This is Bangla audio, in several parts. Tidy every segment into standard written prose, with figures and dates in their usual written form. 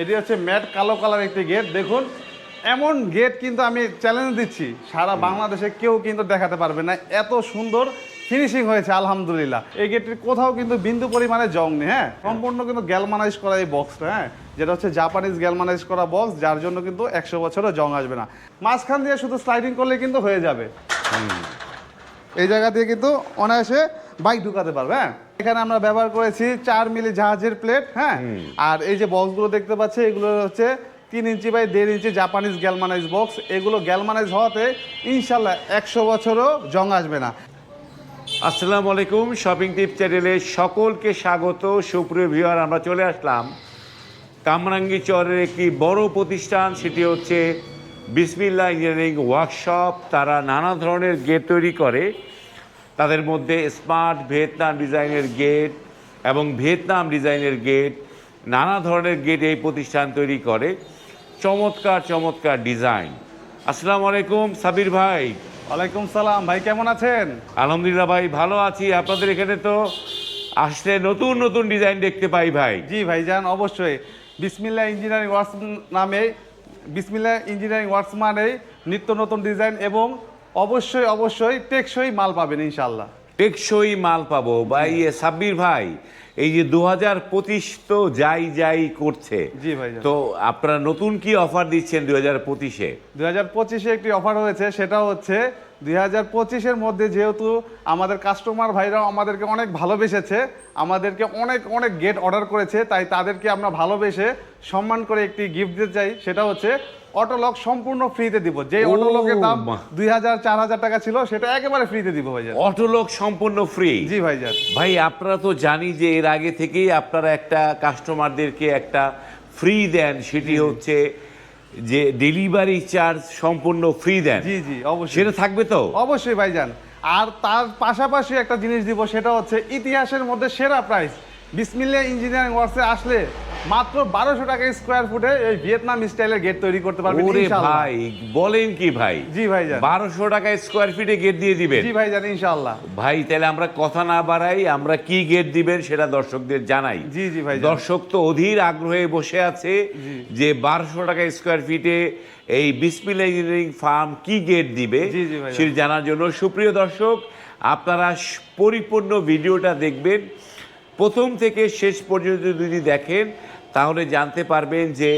এটি হচ্ছে ম্যাট কালো কালার একটি গেট। দেখুন এমন গেট কিন্তু আমি চ্যালেঞ্জ দিচ্ছি, সারা বাংলাদেশে কেউ কিন্তু দেখাতে পারবে না, এত সুন্দর ফিনিশিং হয়েছে আলহামদুলিল্লাহ। এই গেটটির কোথাও কিন্তু বিন্দু পরিমাণে জং নেই। হ্যাঁ, সম্পূর্ণ কিন্তু গ্যালমানাইজ করা এই বক্সটা, হ্যাঁ, যেটা হচ্ছে জাপানিজ গ্যালমানাইজ করা বক্স, যার জন্য কিন্তু 100 বছরও জং আসবে না। মাঝখান দিয়ে শুধু স্লাইডিং করলে কিন্তু হয়ে যাবে। এই জায়গা দিয়ে কিন্তু অনায়াসে বাইক ঢুকাতে পারবে। হ্যাঁ, এখানে আমরা ব্যবহার করেছি 4 মিলি জাহাজের প্লেট। হ্যাঁ, আর এই যে বক্সগুলো দেখতে পাচ্ছি এগুলো হচ্ছে 3 inch by 1.5 inch Japanese galvanise box. এগুলো গ্যালমানাইজ হওয়াতে ইনশাল্লাহ 100 বছরও জং আসবে না। আসসালামু আলাইকুম, শপিং টিপ চ্যানেলে সকলকে স্বাগত। সুপ্রিয় ভিউয়ার, আমরা চলে আসলাম কামরাঙ্গী চরের একটি বড় প্রতিষ্ঠান, সেটি হচ্ছে বিসমিল্লাহ ইঞ্জিনিয়ারিং ওয়ার্কশপ। তারা নানা ধরনের গেট তৈরি করে, তাদের মধ্যে স্মার্ট ভিয়েতনাম ডিজাইনের গেট এবং ভিয়েতনাম ডিজাইনের গেট, নানা ধরনের গেট এই প্রতিষ্ঠান তৈরি করে। চমৎকার চমৎকার ডিজাইন। আসসালামু আলাইকুম সাবির ভাই। ওয়ালাইকুম সালাম ভাই, কেমন আছেন? আলহামদুলিল্লাহ ভাই, ভালো আছি। আপনাদের এখানে তো আসলে নতুন নতুন ডিজাইন দেখতে পাই ভাই। জি ভাইজান, অবশ্যই। বিসমিল্লাহ ইঞ্জিনিয়ারিং ওয়ার্কস নামে, বিসমিল্লাহ ইঞ্জিনিয়ারিং ওয়ার্কস মানে নিত্য নতুন ডিজাইন এবং অবশ্যই অবশ্যই টেকসই মাল পাবেন ইনশাল্লাহ। টেকসই মাল পাবো ভাই। সাব্বির ভাই, এই যে 2025 তো যাই করছে, জি ভাইজান। তো আপনারা নতুন কি অফার দিচ্ছেন 2025-এ? 2025-এ একটি অফার হয়েছে, সেটা হচ্ছে 2025-এর মধ্যে যেহেতু আমাদের কাস্টমার ভাইরাও আমাদেরকে অনেক ভালোবেসেছে, আমাদেরকে অনেক অনেক গেট অর্ডার করেছে, তাই তাদেরকে আমরা ভালোবেসে সম্মান করে একটি গিফট দিতে চাই। সেটা হচ্ছে অটোলক সম্পূর্ণ ফ্রিতে দিব। যে অটোলকের দাম 2000-4000 টাকা ছিল, সেটা একেবারে ফ্রিতে দিব ভাইজান। অটোলক সম্পূর্ণ ফ্রি? জি ভাইজান। ভাই, আপনারা তো জানি যে এর আগে থেকেই আপনারা একটা কাস্টমারদেরকে একটা ফ্রি দেন, সেটি হচ্ছে যে ডেলিভারি চার্জ সম্পূর্ণ ফ্রি দেন। জি জি, অবশ্যই সেটা থাকবে তো? অবশ্যই ভাইজান। আর তার পাশাপাশি একটা জিনিস দিব, সেটা হচ্ছে ইতিহাসের মধ্যে সেরা প্রাইস। বিসমিল্লাহ ইঞ্জিনিয়ারিং ওয়ার্কসে আসলে মাত্র 1200 টাকা স্কয়ার ফুটে এই ভিয়েতনাম স্টাইলের গেট তৈরি করতে পারবেন ওরে ইনশাআল্লাহ। ভাই, বলেন কি ভাই? জি ভাইজান। 1200 টাকা স্কয়ার ফিটে গেট দিয়ে দিবেন? জি ভাইজান, ইনশাআল্লাহ। ভাই, তাহলে আমরা কথা না বাড়াই, আমরা কি গেট দিবেন সেটা দর্শকদের জানাই। জি জি ভাইজান। দর্শক তো অধীর আগ্রহে বসে আছে যে 1200 টাকা স্কয়ার ফিটে এই বিসমিল্লাহ ইঞ্জিনিয়ারিং ফার্ম কি গেট দিবে জি জি ভাইজান। সেটা জানার জন্য সুপ্রিয় দর্শক, আপনারা পরিপূর্ণ ভিডিওটা দেখবেন। প্রথম থেকে শেষ পর্যন্ত যদি দেখেন তাহলে জানতে পারবেন যে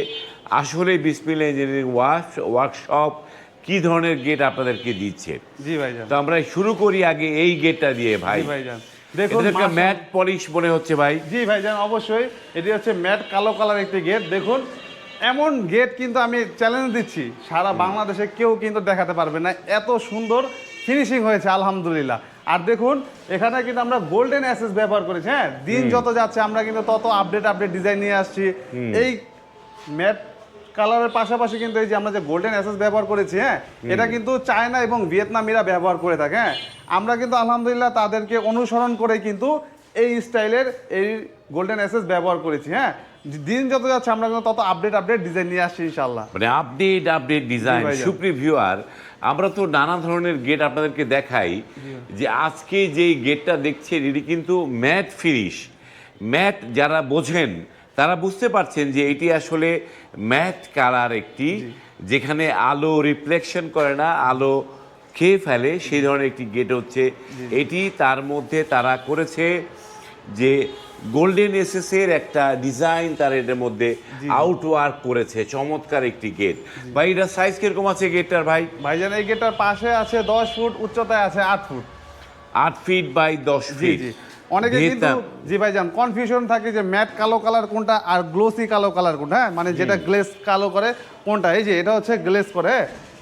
আসলে বিসমিল্লাহ ইঞ্জিনিয়ারিং ওয়ার্কশপ কি ধরনের গেট আপনাদেরকে দিচ্ছে। জি ভাইজান। তো আমরা শুরু করি আগে এই গেটটা দিয়ে ভাই। জি ভাইজান, দেখুন ম্যাট পলিশ মনে হচ্ছে ভাই। জি ভাইজান, অবশ্যই। এটি হচ্ছে ম্যাট কালো কালার একটি গেট। দেখুন এমন গেট কিন্তু আমি চ্যালেঞ্জ দিচ্ছি, সারা বাংলাদেশে কেউ কিন্তু দেখাতে পারবে না, এত সুন্দর ফিনিশিং হয়েছে আলহামদুলিল্লাহ। আর দেখুন এখানে কিন্তু আমরা গোল্ডেন অ্যাসেস ব্যবহার করেছি। হ্যাঁ, দিন যত যাচ্ছে আমরা কিন্তু তত আপডেট ডিজাইন নিয়ে আসছি। এই ম্যাট কালারের পাশাপাশি কিন্তু এই যে আমরা যে গোল্ডেন অ্যাসেস ব্যবহার করেছি, হ্যাঁ, এটা কিন্তু চায়না এবং ভিয়েতনামিরা ব্যবহার করে থাকে। হ্যাঁ, আমরা কিন্তু আলহামদুলিল্লাহ তাদেরকে অনুসরণ করে কিন্তু এই স্টাইলের এই গোল্ডেন অ্যাসেস ব্যবহার করেছি। হ্যাঁ, দিন যত যাচ্ছে আমরা কিন্তু তত আপডেট ডিজাইন নিয়ে আসছি ইনশাআল্লাহ। মানে আপডেট ডিজাইন। সুপ্রিয় ভিউয়ার, আমরা তো নানা ধরনের গেট আপনাদেরকে দেখাই, যে আজকে যেই গেটটা দেখছেন এটি কিন্তু ম্যাট ফিনিশ। ম্যাট যারা বোঝেন তারা বুঝতে পারছেন যে এটি আসলে ম্যাট কালার একটি, যেখানে আলো রিফ্লেকশন করে না, আলো খেয়ে ফেলে, সেই ধরনের একটি গেট হচ্ছে এটি। তার মধ্যে তারা করেছে যে গোল্ডেন এসএসের একটা ডিজাইন তার এটার মধ্যে আউটওয়ার্ক করেছে, চমৎকার একটি গেট। ভাই, এটা সাইজ কিরকম আছে গেটটার ভাই? ভাইজান, এই গেটটার পাশে আছে 10 ফুট, উচ্চতায় আছে 8 ফুট। 8 feet by 10 fit. অনেকে কিন্তু জি ভাইজান কনফিউশন থাকে যে ম্যাট কালো কালার কোনটা আর গ্লোসি কালো কালার কোনটা। হ্যাঁ, মানে যেটা গ্লেজ কালো করে কোনটা। এই যে এটা হচ্ছে গ্লেজ করে,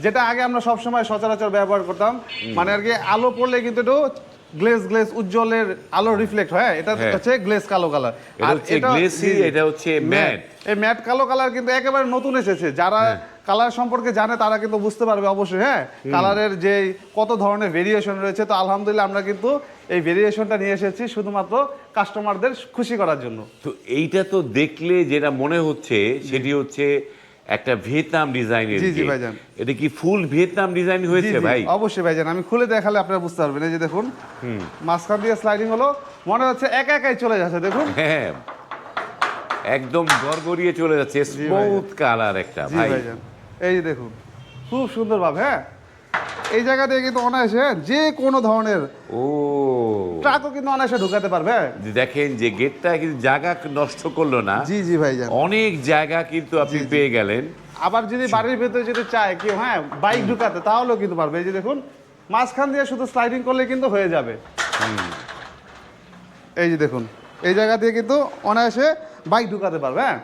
যেটা আগে আমরা সবসময় সচরাচর ব্যবহার করতাম, মানে আর কি আলো পড়লে কিন্তু একটু গ্লেজ উজ্জ্বলের আলো রিফ্লেক্ট হয়। এটা হচ্ছে গ্লেজ কালো কালার, আর এটা গ্লেসি, এটা হচ্ছে ম্যাট। এই ম্যাট কালো কালার কিন্তু একেবারে নতুন এসেছে। যারা কালার সম্পর্কে জানে তারা কিন্তু বুঝতে পারবে অবশ্যই। হ্যাঁ, কালারের যে কত ধরনের ভেরিয়েশন রয়েছে, তো আলহামদুলিল্লাহ আমরা কিন্তু এই ভেরিয়েশনটা নিয়ে এসেছি শুধুমাত্র কাস্টমারদের খুশি করার জন্য। তো এইটা তো দেখলে যেটা মনে হচ্ছে সেটি হচ্ছে একটা ভিয়েতনাম ডিজাইনের। জি জি ভাইজান। এটা কি ফুল ভিয়েতনাম ডিজাইন হয়েছে ভাই? অবশ্যই ভাইজান, আমি খুলে দেখালে আপনারা বুঝতে পারবেন। এই যে দেখুন মাঝখান দিয়ে স্লাইডিং হলো, মনে হচ্ছে একা একাই চলে যাচ্ছে। দেখুন হ্যাঁ, একদম গড়গড়িয়ে চলে যাচ্ছে, স্মুথ কালার একটা জি ভাই। ভাইজান, এই যে দেখুন খুব সুন্দর ভাবে, হ্যাঁ এই জায়গা থেকে কিন্তু অনায়াসে যে কোনো ধরনের ও ট্রাকও কিন্তু অনায়াসে ঢুকাতে পারবে। দেখেন যে গেটটা কিন্তু জায়গা নষ্ট করলো না, জি জি ভাইজান, অনেক জায়গা কিন্তু আপনি পেয়ে গেলেন। আবার যদি বাড়ির ভেতরে যদি চায় কেউ হ্যাঁ বাইক ঢুকাতে তাহলেও কিন্তু পারবে। এই যে দেখুন মাঝখান দিয়ে শুধু স্লাইডিং করলে কিন্তু হয়ে যাবে। এই যে দেখুন এই জায়গা দিয়ে কিন্তু অনায়াসে বাইক ঢুকাতে পারবে। হ্যাঁ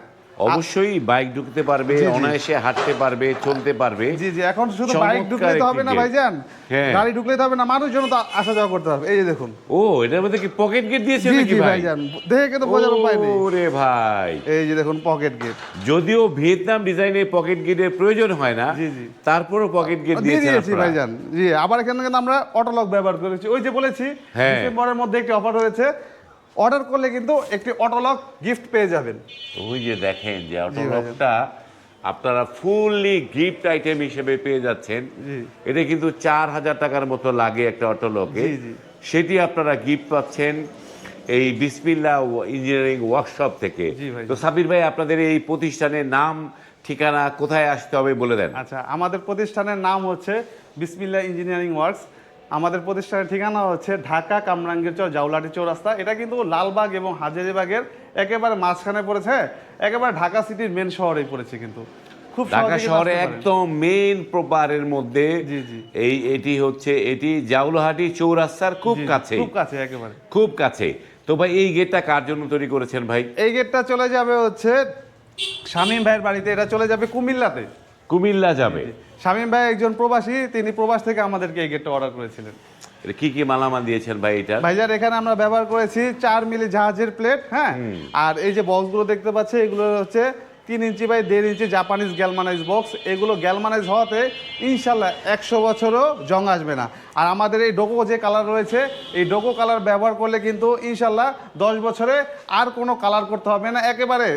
অবশ্যই বাইক ঢুকতে পারবে, জি, জি। অনায়াসে হাঁটতে পারবে, চলতে পারবে। জি জি, এখন শুধু চমৎকার বাইক ঢুকলে তো হবে একটি না gate। ভাইজান, হ্যাঁ। গাড়ি ঢুকলে তো হবে না, মানুষজন তো আসা যাওয়া করতে হবে। এই যে দেখুন, ও এটার মধ্যে কি পকেট গেট দিয়েছে জি নাকি জি ভাই? ভাইজান, দেখে কিন্তু বোঝার উপায় নেই। ওরে ভাই, এই যে দেখুন পকেট গেট যদিও ভিয়েতনাম ডিজাইনে পকেট গেটের প্রয়োজন হয় না, জি, জি। তারপরও পকেট গেট দিয়ে দিয়েছেন দিয়েছি আপনারা। ভাইজান। জি, আবার এখানে কিন্তু আমরা অটোলক ব্যবহার করেছি। ওই যে বলেছি হ্যাঁ। ডিসেম্বরের মধ্যে একটি অফার রয়েছে, অর্ডার করলে কিন্তু একটি অটোলক গিফট পেয়ে যাবেন। ওই যে দেখেন যে অটোলকটা আপনারা ফুললি গিফট আইটেম হিসেবে পেয়ে যাচ্ছেন। জি। এটা কিন্তু 4,000 টাকার মতো লাগে একটা অটোলকে, জি, জি। সেটি আপনারা গিফট পাচ্ছেন এই বিসমিল্লাহ ইঞ্জিনিয়ারিং ওয়ার্কশপ থেকে। জি ভাই। তো সাবির ভাই, আপনাদের এই প্রতিষ্ঠানের নাম, ঠিকানা, কোথায় আসতে হবে বলে দেন। আচ্ছা, আমাদের প্রতিষ্ঠানের নাম হচ্ছে বিসমিল্লাহ ইঞ্জিনিয়ারিং ওয়ার্কস। আমাদের প্রতিষ্ঠানের ঠিকানা হচ্ছে ঢাকা কামরাঙ্গীরচর জাউলাটি চৌরাস্তা। এটা কিন্তু লালবাগ এবং হাজারীবাগের একেবারে মাঝখানে পড়েছে, একেবারে ঢাকা সিটির মেন শহরেই পড়েছে। কিন্তু খুব ঢাকা সহজেই কিন্তু শহরে আসতে পারেন। একদম মেইন প্রপারের মধ্যে। জি, জি। এটি জাউলাহাটি চৌরাস্তার খুব জি, জি, কাছে, খুব কাছে একেবারে। খুব কাছে। তো ভাই এই গেটটা কার জন্য তৈরি করেছেন ভাই? এই গেটটা চলে যাবে হচ্ছে শামীম ভাইয়ের বাড়িতে, এটা চলে যাবে কুমিল্লাতে। কুমিল্লা যাবে। শামীম ভাই একজন প্রবাসী, তিনি প্রবাস থেকে আমাদেরকে এই গেটটা অর্ডার করেছিলেন। এটা কি কি মালামাল দিয়েছেন ভাই এটা? ভাইজান, এখানে আমরা ব্যবহার করেছি 4 মিলি জাহাজের প্লেট, হ্যাঁ। আর এই যে বক্সগুলো দেখতে পাচ্ছি, এগুলো হচ্ছে 3 inch by 1.5 inch Japanese galvanise box. এগুলো গ্যালমানাইজ হওয়াতে ইনশাল্লাহ 100 বছরও জং আসবে না। আর আমাদের এই ডোকো যে কালার রয়েছে, এই ডোকো কালার ব্যবহার করলে কিন্তু ইনশাল্লাহ 10 বছরে আর কোনো কালার করতে হবে না, একেবারে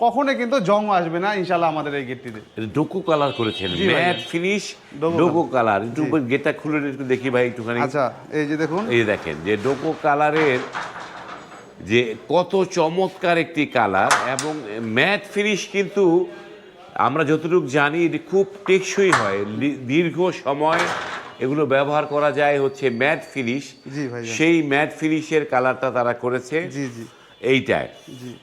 কখনো কিন্তু জং আসবে না ইনশাল্লাহ আমাদের এই গেটটিতে। ডোকো কালার করেছেন, জি ভাই। Matte finish Duco Duco colour. একটু গেটটা খুলে একটু দেখি ভাই একটুখানি। আচ্ছা, এই যে দেখুন, এই দেখেন যে ডোকো কালারের যে কত চমৎকার একটি কালার, এবং ম্যাট ফিনিশ কিন্তু আমরা যতটুকু জানি এটি খুব টেকসই হয়, দীর্ঘ সময় এগুলো ব্যবহার করা যায়। হচ্ছে ম্যাট ফিনিশ, জি ভাইজান। সেই ম্যাট ফিনিশের কালারটা তারা করেছে জি জি এইটায়। জি।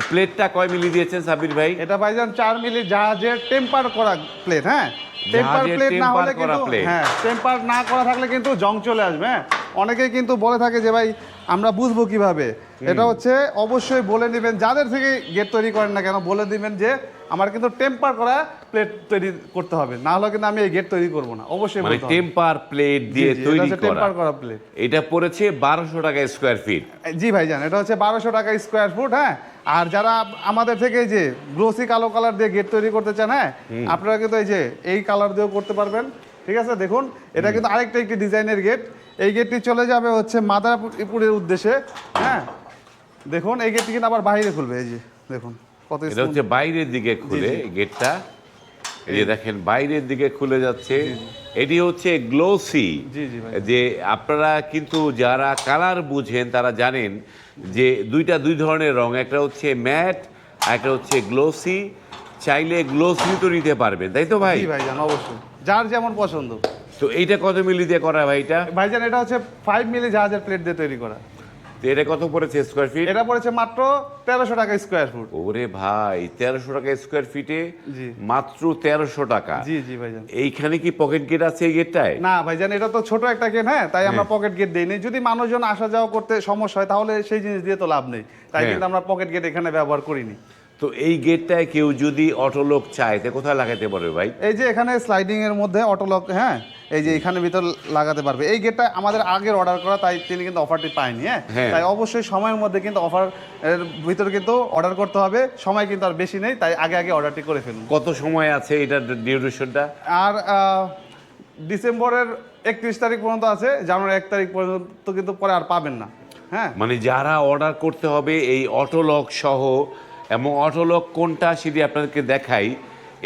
প্লেটটা কয় মিলি দিয়েছেন সাবির ভাই? এটা ভাইজান 4 মিলি জাহাজের টেম্পার করা প্লেট, হ্যাঁ। টেম্পার জাহাজের প্লেট না temper হলে করা কিন্তু, plate। হ্যাঁ টেম্পার না করা থাকলে কিন্তু জং চলে আসবে। হ্যাঁ, অনেকেই কিন্তু বলে থাকে যে ভাই আমরা বুঝবো কিভাবে। এটা হচ্ছে অবশ্যই বলে নেবেন, যাদের থেকে গেট তৈরি করেন না কেন, বলে দিবেন যে আমার কিন্তু টেম্পার করা প্লেট তৈরি করতে হবে, না হলে কিন্তু আমি এই গেট তৈরি করব না। অবশ্যই মানে টেম্পার প্লেট দিয়ে তৈরি করা। টেম্পার করা প্লেট। এটা পড়েছে 1200 টাকা স্কোয়ার ফিট। জি ভাইজান, এটা হচ্ছে 1200 টাকা স্কোয়ার ফুট। হ্যাঁ, আর যারা আমাদের থেকে এই যে গ্লোসি কালো কালার দিয়ে গেট তৈরি করতে চান, হ্যাঁ আপনারা কিন্তু এই যে এই কালার দিয়েও করতে পারবেন। ঠিক আছে, দেখুন এটা কিন্তু আরেকটা একটি ডিজাইনের গেট। এই গেটটি চলে যাবে হচ্ছে মাদারীপুরের উদ্দেশ্যে। হ্যাঁ, দেখুন এই গেটটি কিন্তু আবার বাইরে খুলবে। এই যে দেখুন কত এটা হচ্ছে বাইরের দিকে খুলে গেটটা, এই যে দেখেন বাইরের দিকে খুলে যাচ্ছে। এটি হচ্ছে গ্লোসি। জি জি ভাই। যে আপনারা কিন্তু যারা কালার বুঝেন তারা জানেন যে দুই ধরনের রং, একটা হচ্ছে ম্যাট, একটা হচ্ছে গ্লোসি। চাইলে গ্লোসি তো নিতে পারবেন, তাই তো ভাই? জি ভাইজান, অবশ্যই যার যেমন পছন্দ। তো এইটা কত মিলি দিয়ে করা ভাই এটা? ভাইজান, এটা হচ্ছে 5 মিলি জাহাজের প্লেট দিয়ে তৈরি করা। তো এটা কত পড়েছে স্কোয়ার ফিট? এটা পড়েছে মাত্র 1300 টাকা স্কোয়ার ফুট। ওরে ভাই, 1300 টাকা স্কোয়ার ফিটে জি। মাত্র 1300 টাকা। জি জি ভাইজান। এইখানে কি পকেট গেট আছে এই গেটটায়? না ভাইজান, এটা তো ছোট একটা গেট, হ্যাঁ, তাই আমরা পকেট গেট দেইনি। যদি মানুষজন আসা যাওয়া করতে সমস্যা হয় তাহলে সেই জিনিস দিয়ে তো লাভ নেই, তাই হ্যাঁ। কিন্তু আমরা পকেট গেট এখানে ব্যবহার করিনি। তো এই গেটটায় কেউ যদি অটোলক চায় তা কোথায় লাগাতে পারবে ভাই? এই যে এখানে স্লাইডিং এর মধ্যে অটোলক, হ্যাঁ এই যে এখানে ভিতর লাগাতে পারবে। এই গেটটা আমাদের আগের অর্ডার করা, তাই তিনি কিন্তু অফারটি পায়নি। হ্যাঁ, তাই অবশ্যই সময়ের মধ্যে কিন্তু অফার এর ভিতরে কিন্তু অর্ডার করতে হবে। সময় কিন্তু আর বেশি নেই, তাই আগে আগে অর্ডারটি করে ফেলুন। কত সময় আছে এটার ডিউরেশনটা? আর ডিসেম্বরের 31 তারিখ পর্যন্ত আছে, জানুয়ারি 1 তারিখ পর্যন্ত কিন্তু পরে আর পাবেন না। হ্যাঁ, মানে যারা অর্ডার করতে হবে এই অটোলক সহ, এবং অটোলক কোনটা সেটি আপনাদেরকে দেখাই।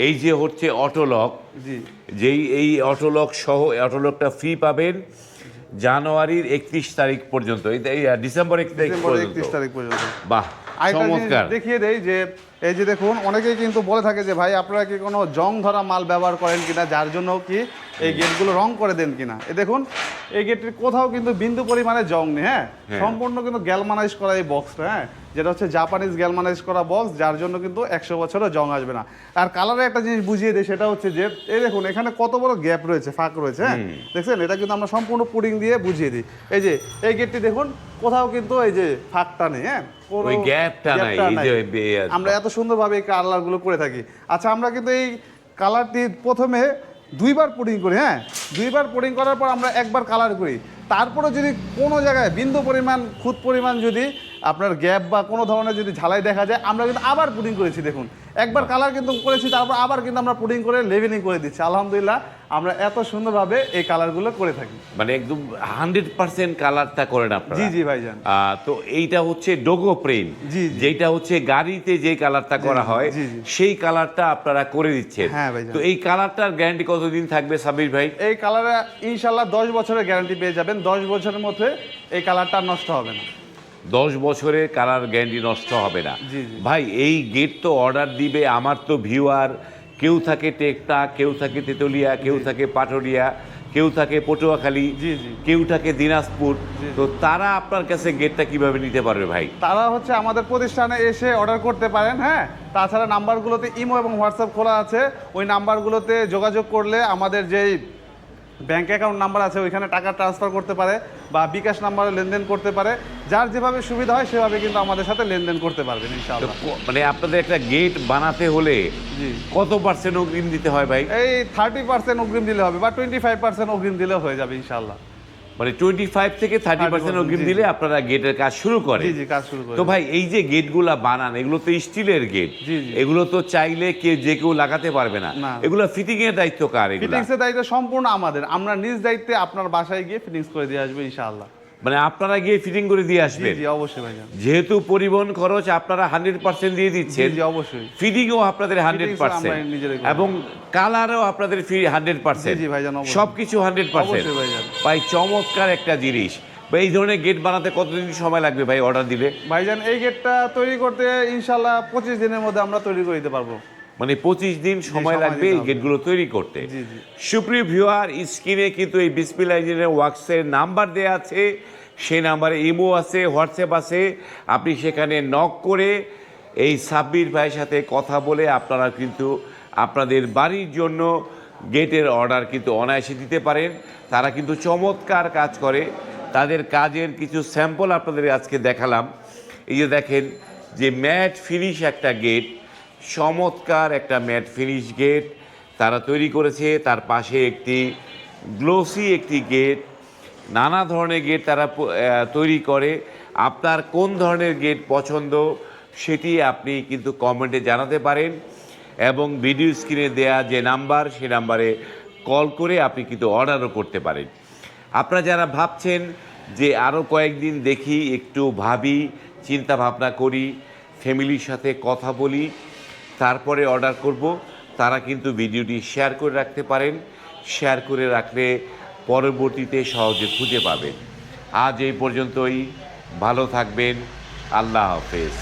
এই যে হচ্ছে অটোলক, জি যেই এই অটোলক সহ অটোলকটা ফ্রি পাবেন জানুয়ারির 31 তারিখ পর্যন্ত, এই ডিসেম্বর 1 তারিখ ডিসেম্বরের পর্যন্ত। 31 তারিখ পর্যন্ত। বাহ, আরেকটা জিনিস চমৎকার। দেখিয়ে দেই যে এই যে দেখুন অনেকেই কিন্তু বলে থাকে যে ভাই আপনারা কি কোনো জং ধরা মাল ব্যবহার করেন কিনা, যার জন্য কি এই গেটগুলো রং করে দেন কিনা। এই দেখুন এই গেটটির কোথাও কিন্তু বিন্দু পরিমাণে জং নেই, হ্যাঁ সম্পূর্ণ কিন্তু গ্যালমানাইজ করা এই বক্সটা, হ্যাঁ যেটা হচ্ছে জাপানিজ গ্যালমানাইজ করা বক্স, যার জন্য কিন্তু 100 বছরও জং আসবে না। আর কালারে একটা জিনিস বুঝিয়ে দিই, সেটা হচ্ছে যে এই দেখুন এখানে কত বড় গ্যাপ রয়েছে, ফাঁক রয়েছে, হ্যাঁ দেখছেন, এটা কিন্তু আমরা সম্পূর্ণ পুডিং দিয়ে বুঝিয়ে দিই। এই যে এই গেটটি দেখুন কোথাও কিন্তু এই যে ফাঁকটা নেই, হ্যাঁ কোনো ওই গ্যাপটা নাই, এই যে আমরা এত সুন্দরভাবে এই কালারগুলো করে থাকি। আচ্ছা আমরা কিন্তু এই কালারটি প্রথমে 2 বার পুডিং করি, হ্যাঁ 2 বার পুডিং করার পর আমরা একবার কালার করি। তারপরে যদি কোনো জায়গায় বিন্দু পরিমাণ খুদ পরিমাণ যদি আপনার গ্যাপ বা কোনো ধরনের যদি ঝালাই দেখা যায়, আমরা কিন্তু আবার পুডিং করেছি। দেখুন একবার কালার কিন্তু করেছি, তারপর আবার কিন্তু আমরা পুডিং করে লেভেলিং করে দিচ্ছি। আলহামদুলিল্লাহ আমরা এত সুন্দরভাবে এই কালারগুলো করে থাকি। মানে একদম 100% কালারটা করেন আপনারা? জি জি ভাইজান। তো এইটা হচ্ছে ডোগো প্রিন্ট, জি, জি। যেটা হচ্ছে গাড়িতে যে কালারটা করা হয় জি, জি। সেই কালারটা আপনারা করে দিচ্ছেন। হ্যাঁ ভাইজান। তো এই কালারটার গ্যারান্টি কতদিন থাকবে সাবির ভাই? এই কালারে ইনশাল্লাহ 10 বছরের গ্যারান্টি পেয়ে যাবেন। 10 বছরের মধ্যে এই কালারটা নষ্ট হবে না। 10 বছরের কালার গ্যারান্টি নষ্ট হবে না। জি, জি। ভাই এই গেট তো অর্ডার দিবে আমার তো ভিউয়ার, কেউ থাকে টেকটা, কেউ থাকে তেতুলিয়া, কেউ থাকে পাটুরিয়া, কেউ থাকে পটুয়াখালী, জি, জি। কেউ থাকে দিনাজপুর। জি। তো তারা আপনার কাছে গেটটা কিভাবে নিতে পারবে ভাই? তারা হচ্ছে আমাদের প্রতিষ্ঠানে এসে অর্ডার করতে পারেন, হ্যাঁ তাছাড়া নাম্বারগুলোতে ইমো এবং হোয়াটসঅ্যাপ খোলা আছে। ওই নাম্বারগুলোতে যোগাযোগ করলে আমাদের যেই ব্যাংক অ্যাকাউন্ট নাম্বার আছে ওইখানে টাকা ট্রান্সফার করতে পারে বা বিকাশ নাম্বারে লেনদেন করতে পারে। যার যেভাবে সুবিধা হয় সেভাবে কিন্তু আমাদের সাথে লেনদেন করতে পারবেন তো ইনশাআল্লাহ। মানে আপনাদের একটা গেট বানাতে হলে জি। কত পার্সেন্ট অগ্রিম দিতে হয় ভাই? এই 30% অগ্রিম দিলে হবে বা 25% অগ্রিম দিলেও হয়ে যাবে ইনশাআল্লাহ। মানে 25 থেকে 30% অগ্রিম জি, দিলে জি। আপনারা গেটের কাজ শুরু করেন। জি জি কাজ শুরু করে। তো ভাই এই যে গেটগুলা বানান, এগুলো তো স্টিলের গেট, জি, জি। এগুলো তো চাইলে যে কেউ লাগাতে পারবে না। না। এগুলো ফিটিং এর দায়িত্ব কার? এগুলা ফিটিংসের দায়িত্ব সম্পূর্ণ আমাদের। আমরা নিজ দায়িত্বে আপনার বাসায় গিয়ে ফিটিংস করে দিয়ে আসবো ইনশাআল্লাহ। মানে আপনারা গিয়ে ফিটিং করে দিয়ে জি আসবেন? জি অবশ্যই ভাইজান। যেহেতু পরিবহন খরচ আপনারা 100% দিয়ে জি দিচ্ছেন, জি অবশ্যই। ফিটিংও আপনাদের Fittings ও আমরা 100% নিজেরাই করি। এবং কালারও আপনাদের 100%। জি, জি ভাইজান, অবশ্যই। সবকিছু 100%। অবশ্যই ভাইজান। ভাই চমৎকার একটা জিনিস। ভাই এই ধরনের গেট বানাতে কতদিন সময় লাগবে ভাই অর্ডার দিলে? ভাইজান এই গেটটা তৈরি করতে ইনশাআল্লাহ 25 দিনের মধ্যে আমরা তৈরি করে দিতে পারবো। মানে 25 দিন সময় সময় লাগবে দিতে এই হবে। গেটগুলো তৈরি করতে। জি, জি। সুপ্রিয় ভিউয়ার, স্ক্রিনে কিন্তু এই বিসমিল্লাহ ইঞ্জিনিয়ারিং ওয়ার্কসের নাম্বার দেওয়া আছে, সেই নাম্বারে ইমো আছে, হোয়াটসঅ্যাপ আছে। আপনি সেখানে নক করে এই সাব্বির ভাইয়ের সাথে কথা বলে আপনারা কিন্তু আপনাদের বাড়ির জন্য গেটের অর্ডার কিন্তু অনায়াসে দিতে পারেন। তারা কিন্তু চমৎকার কাজ করে। তাদের কাজের কিছু স্যাম্পল আপনাদের আজকে দেখালাম। এই যে দেখেন যে ম্যাট ফিনিশ একটা গেট, চমৎকার একটা ম্যাট ফিনিশ গেট তারা তৈরি করেছে। তার পাশে একটি গ্লোসি একটি গেট, নানা ধরনের গেট তারা তৈরি করে। আপনার কোন ধরনের গেট পছন্দ সেটি আপনি কিন্তু কমেন্টে জানাতে পারেন এবং ভিডিও স্ক্রিনে দেয়া যে নাম্বার সে নাম্বারে কল করে আপনি কিন্তু অর্ডারও করতে পারেন। আপনারা যারা ভাবছেন যে আরও কয়েকদিন দেখি, একটু ভাবি, চিন্তা ভাবনা করি, ফ্যামিলির সাথে কথা বলি, তারপরে অর্ডার করব, তারা কিন্তু ভিডিওটি শেয়ার করে রাখতে পারেন। শেয়ার করে রাখলে পরবর্তীতে সহজে খুঁজে পাবেন। আজ এই পর্যন্তই, ভালো থাকবেন, আল্লাহ হাফেজ।